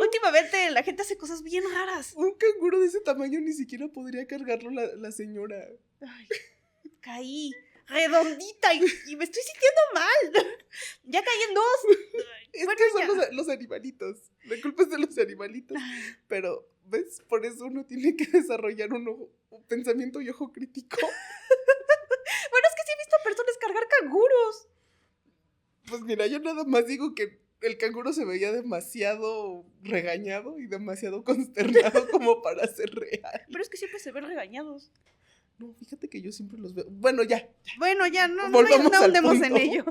Últimamente la gente hace cosas bien raras. Un canguro de ese tamaño ni siquiera podría cargarlo la señora. Ay, caí redondita y me estoy sintiendo mal. Ya caí en dos. Es Bueno, que son ya. los animalitos. La culpa es de los animalitos. Pero, ¿ves? Por eso uno tiene que desarrollar un pensamiento y ojo crítico. Bueno, es que sí he visto personas cargar canguros. Pues mira, yo nada más digo que el canguro se veía demasiado regañado y demasiado consternado como para ser real. Pero es que siempre se ven regañados. No, fíjate que yo siempre los veo. Bueno, ya. Bueno, ya no Volvamos al ahondemos en punto. ello.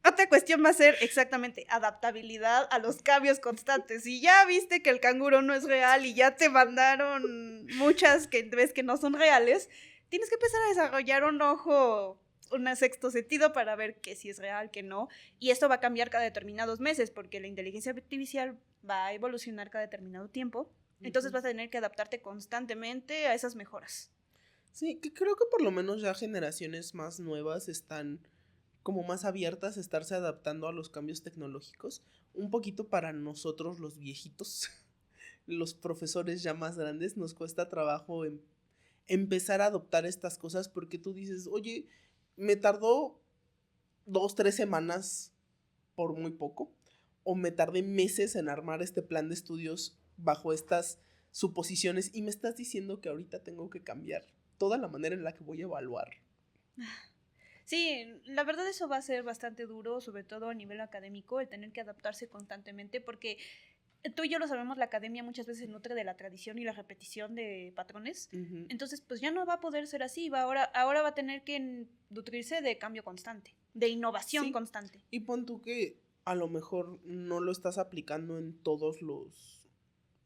Otra cuestión va a ser exactamente adaptabilidad a los cambios constantes. Si ya viste que el canguro no es real y ya te mandaron muchas que ves que no son reales, tienes que empezar a desarrollar un sexto sentido para ver que sí es real, que no. Y esto va a cambiar cada determinados meses porque la inteligencia artificial va a evolucionar cada determinado tiempo. Entonces vas a tener que adaptarte constantemente a esas mejoras. Sí, que creo que por lo menos ya generaciones más nuevas están como más abiertas a estarse adaptando a los cambios tecnológicos. Un poquito para nosotros los viejitos, los profesores ya más grandes, nos cuesta trabajo empezar a adoptar estas cosas porque tú dices, oye, me tardó 2-3 semanas por muy poco, o me tardé meses en armar este plan de estudios bajo estas suposiciones y me estás diciendo que ahorita tengo que cambiar toda la manera en la que voy a evaluar. Sí, la verdad eso va a ser bastante duro, sobre todo a nivel académico, el tener que adaptarse constantemente, porque tú y yo lo sabemos, la academia muchas veces nutre de la tradición y la repetición de patrones. Uh-huh. Entonces, pues ya no va a poder ser así, ahora va a tener que nutrirse de cambio constante, de innovación constante. Y pon tú que a lo mejor no lo estás aplicando en todos los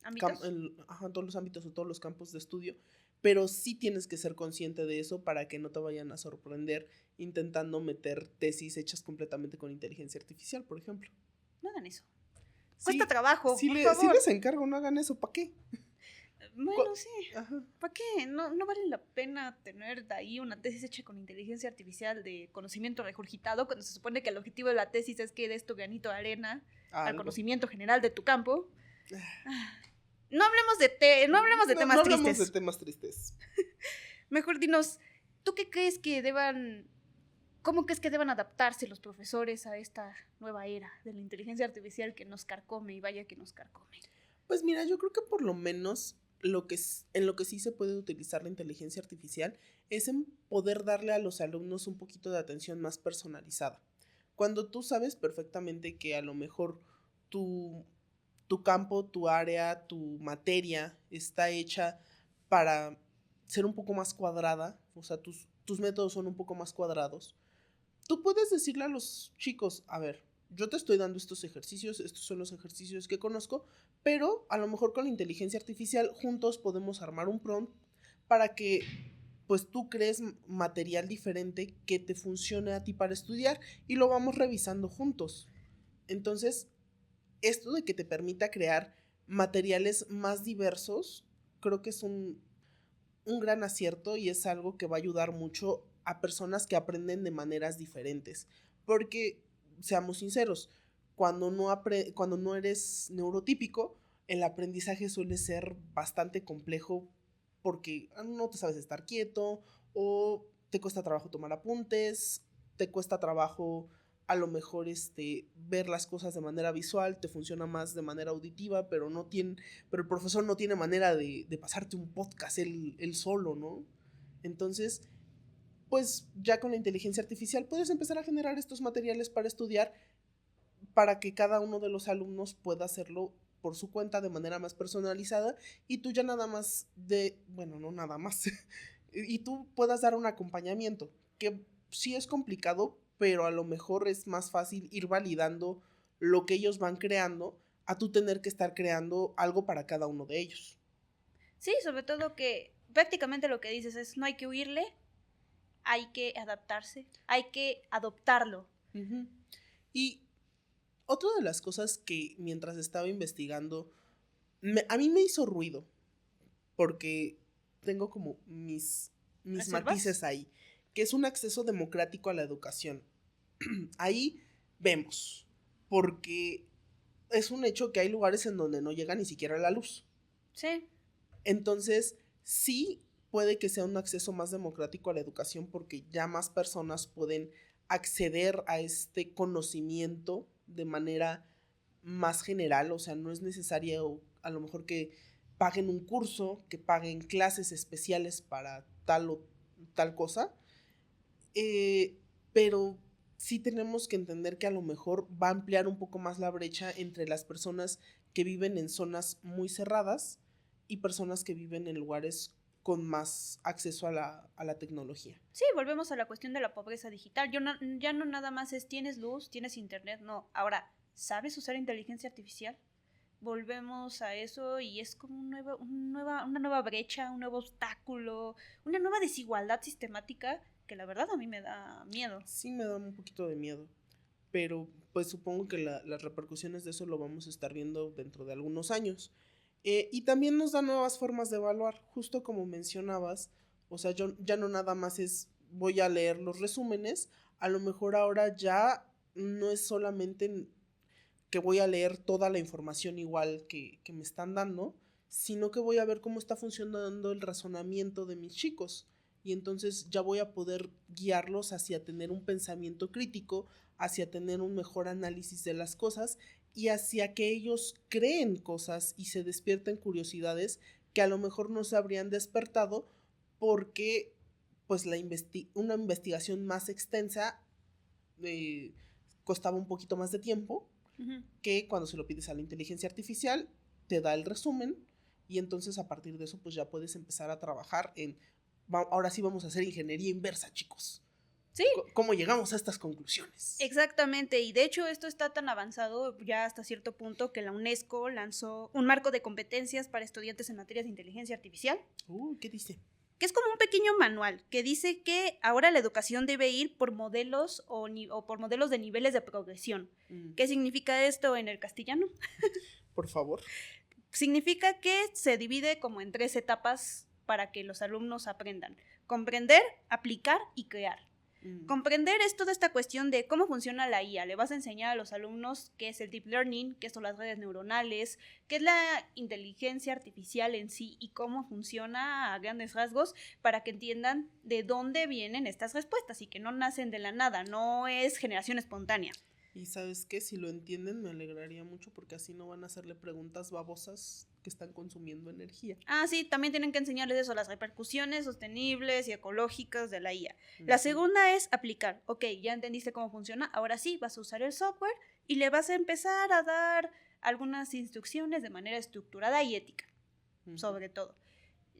¿Ámbitos? todos los ámbitos o todos los campos de estudio, pero sí tienes que ser consciente de eso para que no te vayan a sorprender intentando meter tesis hechas completamente con inteligencia artificial, por ejemplo. No hagan eso. Cuesta trabajo, sí por favor. Sí les encargo, no hagan eso, ¿para qué? Bueno, sí. Ajá. ¿Para qué? No vale la pena tener de ahí una tesis hecha con inteligencia artificial de conocimiento regurgitado cuando se supone que el objetivo de la tesis es que des tu granito de arena al conocimiento general de tu campo. No hablemos de temas tristes. No hablemos de temas tristes. Mejor dinos, ¿tú qué crees que cómo crees que deban adaptarse los profesores a esta nueva era de la inteligencia artificial que nos carcome y vaya que nos carcome? Pues mira, yo creo que por lo menos en lo que sí se puede utilizar la inteligencia artificial es en poder darle a los alumnos un poquito de atención más personalizada. Cuando tú sabes perfectamente que a lo mejor tu campo, tu área, tu materia está hecha para ser un poco más cuadrada, o sea, tus métodos son un poco más cuadrados, tú puedes decirle a los chicos, a ver, yo te estoy dando estos ejercicios, estos son los ejercicios que conozco, pero a lo mejor con la inteligencia artificial juntos podemos armar un prompt para que pues tú crees material diferente que te funcione a ti para estudiar y lo vamos revisando juntos. Entonces, esto de que te permita crear materiales más diversos, creo que es un gran acierto y es algo que va a ayudar mucho a personas que aprenden de maneras diferentes. Porque, seamos sinceros, cuando no eres neurotípico, el aprendizaje suele ser bastante complejo porque no te sabes estar quieto o te cuesta trabajo tomar apuntes, te cuesta trabajo a lo mejor ver las cosas de manera visual, te funciona más de manera auditiva, pero el profesor no tiene manera de pasarte un podcast él solo, ¿no? Entonces, pues ya con la inteligencia artificial puedes empezar a generar estos materiales para estudiar para que cada uno de los alumnos pueda hacerlo por su cuenta de manera más personalizada y tú ya nada más no nada más, y tú puedas dar un acompañamiento, que sí es complicado, pero a lo mejor es más fácil ir validando lo que ellos van creando a tú tener que estar creando algo para cada uno de ellos. Sí, sobre todo que prácticamente lo que dices es no hay que huirle, hay que adaptarse, hay que adoptarlo. Uh-huh. Y otra de las cosas que mientras estaba investigando, a mí me hizo ruido, porque tengo como mis matices ahí, que es un acceso democrático a la educación. Ahí vemos, porque es un hecho que hay lugares en donde no llega ni siquiera la luz. Sí. Entonces, sí puede que sea un acceso más democrático a la educación porque ya más personas pueden acceder a este conocimiento de manera más general, o sea, no es necesario a lo mejor que paguen un curso, que paguen clases especiales para tal o tal cosa, pero sí tenemos que entender que a lo mejor va a ampliar un poco más la brecha entre las personas que viven en zonas muy cerradas y personas que viven en lugares con más acceso a la tecnología. Sí, volvemos a la cuestión de la pobreza digital. Ya no nada más es tienes luz, tienes internet, no. Ahora, ¿sabes usar inteligencia artificial? Volvemos a eso y es como una nueva brecha, un nuevo obstáculo, una nueva desigualdad sistemática que la verdad a mí me da miedo. Sí me da un poquito de miedo, pero pues supongo que las repercusiones de eso lo vamos a estar viendo dentro de algunos años. Y también nos da nuevas formas de evaluar, justo como mencionabas, o sea, yo ya no nada más es voy a leer los resúmenes, a lo mejor ahora ya no es solamente que voy a leer toda la información igual que me están dando, sino que voy a ver cómo está funcionando el razonamiento de mis chicos. Y entonces ya voy a poder guiarlos hacia tener un pensamiento crítico, hacia tener un mejor análisis de las cosas y hacia que ellos creen cosas y se despierten curiosidades que a lo mejor no se habrían despertado porque pues una investigación más extensa costaba un poquito más de tiempo, que cuando se lo pides a la inteligencia artificial te da el resumen y entonces a partir de eso pues ya puedes empezar a trabajar en, ahora sí vamos a hacer ingeniería inversa, chicos. Sí. ¿Cómo llegamos a estas conclusiones? Exactamente, y de hecho esto está tan avanzado ya hasta cierto punto que la UNESCO lanzó un marco de competencias para estudiantes en materias de inteligencia artificial. ¿Qué dice? Que es como un pequeño manual que dice que ahora la educación debe ir por modelos o por modelos de niveles de progresión. ¿Qué significa esto en el castellano? Por favor. Significa que se divide como en 3 etapas para que los alumnos aprendan: comprender, aplicar y crear. Comprender es toda esta cuestión de cómo funciona la IA. Le vas a enseñar a los alumnos qué es el deep learning, qué son las redes neuronales, qué es la inteligencia artificial en sí y cómo funciona a grandes rasgos para que entiendan de dónde vienen estas respuestas y que no nacen de la nada, no es generación espontánea. Y ¿sabes qué? Si lo entienden me alegraría mucho porque así no van a hacerle preguntas babosas que están consumiendo energía. Sí, también tienen que enseñarles eso, las repercusiones sostenibles y ecológicas de la IA. La segunda es aplicar. Ok, ya entendiste cómo funciona, ahora sí vas a usar el software y le vas a empezar a dar algunas instrucciones de manera estructurada y ética, sobre todo.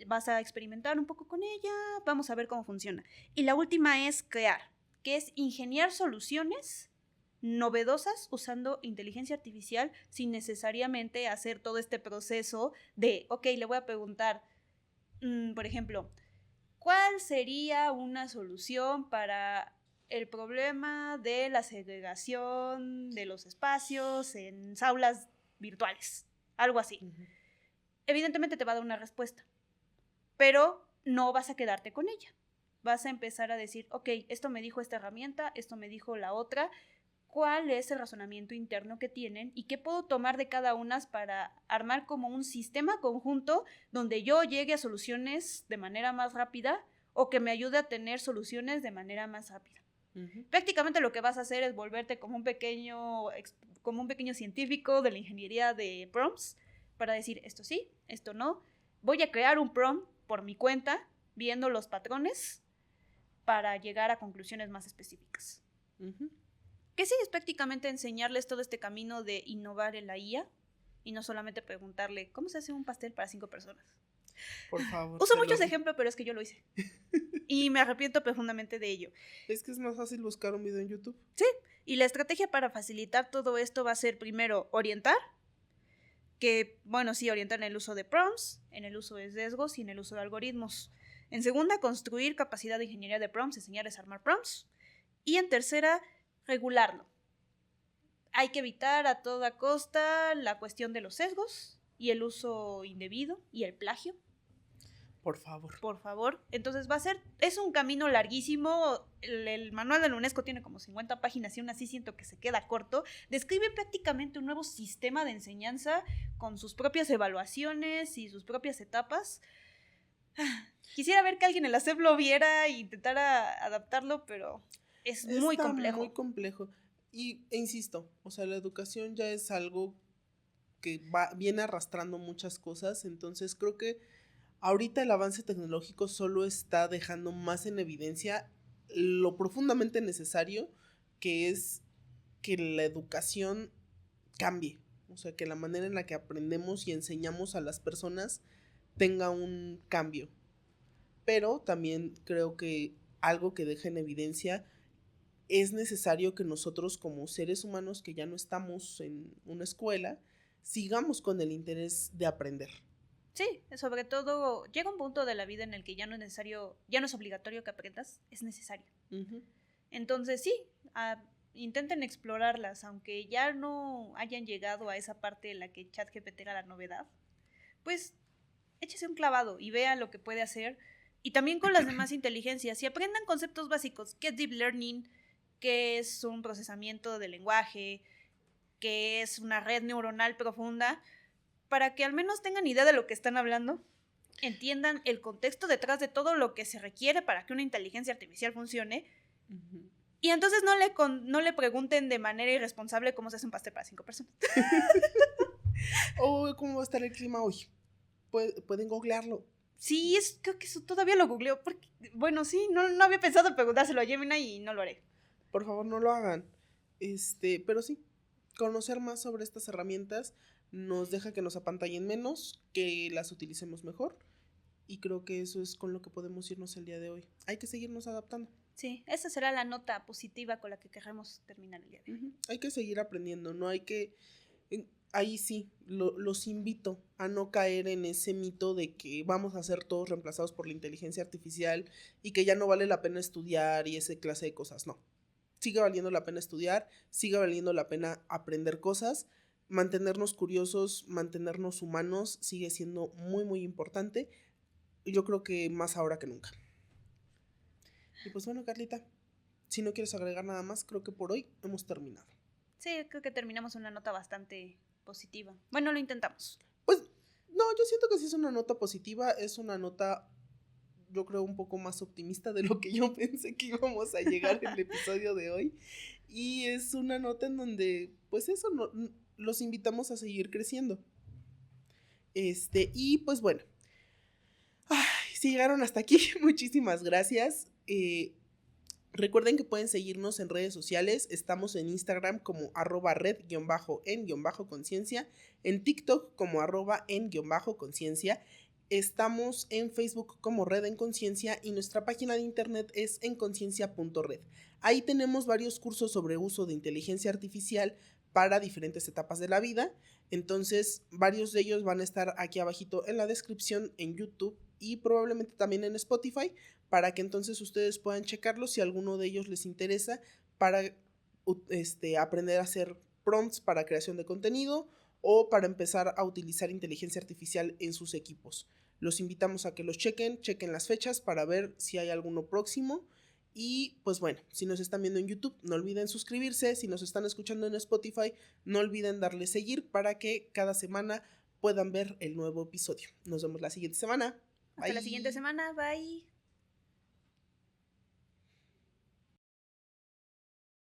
Vas a experimentar un poco con ella, vamos a ver cómo funciona. Y la última es crear, que es ingeniar soluciones novedosas usando inteligencia artificial sin necesariamente hacer todo este proceso de, ok, le voy a preguntar, por ejemplo, ¿cuál sería una solución para el problema de la segregación de los espacios en aulas virtuales? Algo así. Evidentemente te va a dar una respuesta, pero no vas a quedarte con ella. Vas a empezar a decir, ok, esto me dijo esta herramienta, esto me dijo la otra, cuál es el razonamiento interno que tienen y qué puedo tomar de cada una para armar como un sistema conjunto donde yo llegue a soluciones de manera más rápida o que me ayude a tener soluciones de manera más rápida. Prácticamente lo que vas a hacer es volverte como un pequeño científico de la ingeniería de prompts para decir esto sí, esto no. Voy a crear un prompt por mi cuenta viendo los patrones para llegar a conclusiones más específicas. Que sí, es prácticamente enseñarles todo este camino de innovar en la IA y no solamente preguntarle ¿cómo se hace un pastel para 5 personas? Por favor. Uso muchos ejemplos, pero es que yo lo hice. Y me arrepiento profundamente de ello. Es que es más fácil buscar un video en YouTube. Sí, y la estrategia para facilitar todo esto va a ser primero orientar, que, bueno, sí, orientar en el uso de prompts, en el uso de sesgos y en el uso de algoritmos. En segunda, construir capacidad de ingeniería de prompts, enseñarles a armar prompts. Y en tercera, regularlo. hay que evitar a toda costa la cuestión de los sesgos y el uso indebido y el plagio. Por favor. Por favor. Entonces es un camino larguísimo. El manual de la UNESCO tiene como 50 páginas y aún así siento que se queda corto. Describe prácticamente un nuevo sistema de enseñanza con sus propias evaluaciones y sus propias etapas. Quisiera ver que alguien en la SEP lo viera e intentara adaptarlo, pero es muy complejo. Muy complejo. E insisto, o sea, la educación ya es algo que viene arrastrando muchas cosas, entonces creo que ahorita el avance tecnológico solo está dejando más en evidencia lo profundamente necesario que es que la educación cambie, o sea, que la manera en la que aprendemos y enseñamos a las personas tenga un cambio. Pero también creo que algo que deja en evidencia es necesario que nosotros como seres humanos que ya no estamos en una escuela, sigamos con el interés de aprender. Sí, sobre todo llega un punto de la vida en el que ya no es necesario, ya no es obligatorio que aprendas, es necesario. Uh-huh. Entonces sí, intenten explorarlas, aunque ya no hayan llegado a esa parte en la que ChatGPT era la novedad, pues échese un clavado y vea lo que puede hacer. Y también con las demás inteligencias, y aprendan conceptos básicos, qué es deep learning, qué es un procesamiento de lenguaje, qué es una red neuronal profunda, para que al menos tengan idea de lo que están hablando, entiendan el contexto detrás de todo lo que se requiere para que una inteligencia artificial funcione, uh-huh. Y entonces no le pregunten de manera irresponsable cómo se hace un pastel para 5 personas. O cómo va a estar el clima hoy. Pueden googlearlo. Sí, creo que eso todavía lo googleo. Porque, bueno, sí, no había pensado en preguntárselo a Gemini y no lo haré. Por favor, no lo hagan. Pero sí, conocer más sobre estas herramientas nos deja que nos apantallen menos, que las utilicemos mejor. Y creo que eso es con lo que podemos irnos el día de hoy. Hay que seguirnos adaptando. Sí, esa será la nota positiva con la que queremos terminar el día de hoy. Uh-huh. Hay que seguir aprendiendo, no hay que... Ahí sí, los invito a no caer en ese mito de que vamos a ser todos reemplazados por la inteligencia artificial y que ya no vale la pena estudiar y esa clase de cosas. No, sigue valiendo la pena estudiar, sigue valiendo la pena aprender cosas, mantenernos curiosos, mantenernos humanos sigue siendo muy, muy importante. Yo creo que más ahora que nunca. Y pues bueno, Carlita, si no quieres agregar nada más, creo que por hoy hemos terminado. Sí, creo que terminamos una nota bastante positiva. Bueno, lo intentamos. Pues no, yo siento que sí es una nota positiva, es una nota, yo creo, un poco más optimista de lo que yo pensé que íbamos a llegar en el episodio de hoy. Y es una nota en donde, pues eso, los invitamos a seguir creciendo. Y pues bueno, si llegaron hasta aquí, muchísimas gracias. Recuerden que pueden seguirnos en redes sociales. Estamos en Instagram como @red_en_conciencia, en TikTok como @en_conciencia. Estamos en Facebook como Red en Conciencia y nuestra página de internet es enconciencia.red. Ahí tenemos varios cursos sobre uso de inteligencia artificial para diferentes etapas de la vida. Entonces, varios de ellos van a estar aquí abajito en la descripción en YouTube y probablemente también en Spotify, para que entonces ustedes puedan checarlos si alguno de ellos les interesa para aprender a hacer prompts para creación de contenido o para empezar a utilizar inteligencia artificial en sus equipos. Los invitamos a que los chequen las fechas para ver si hay alguno próximo. Y pues bueno, si nos están viendo en YouTube, no olviden suscribirse. Si nos están escuchando en Spotify, no olviden darle seguir para que cada semana puedan ver el nuevo episodio. Nos vemos la siguiente semana. Hasta la siguiente semana. Bye.